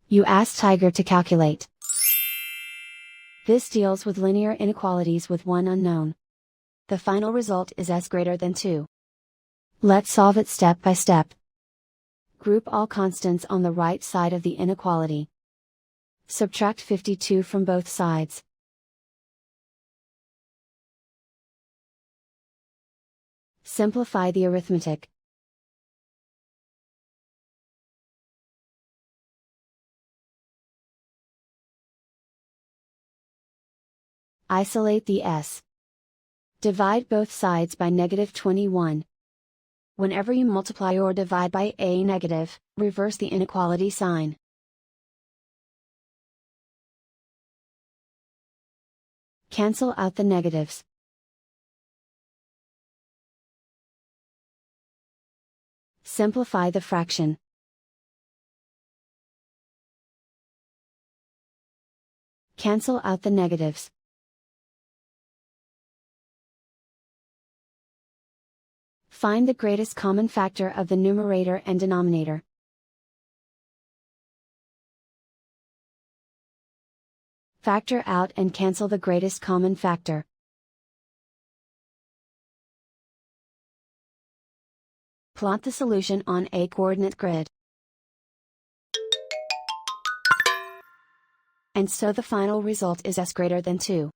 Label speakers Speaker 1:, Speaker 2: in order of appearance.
Speaker 1: You ask Tiger to calculate. This deals with linear inequalities with one unknown. The final result is s greater than 2. Let's solve it step by step. Group all constants on the right side of the inequality. Subtract 52 from both sides. Simplify the arithmetic. Isolate the s. Divide both sides by -21. Whenever you multiply or divide by a negative, reverse the inequality sign. Cancel out the negatives. Simplify the fraction. Cancel out the negatives. Find the greatest common factor of the numerator and denominator. Factor out and cancel the greatest common factor. Plot the solution on a coordinate grid. And so the final result is s greater than 2.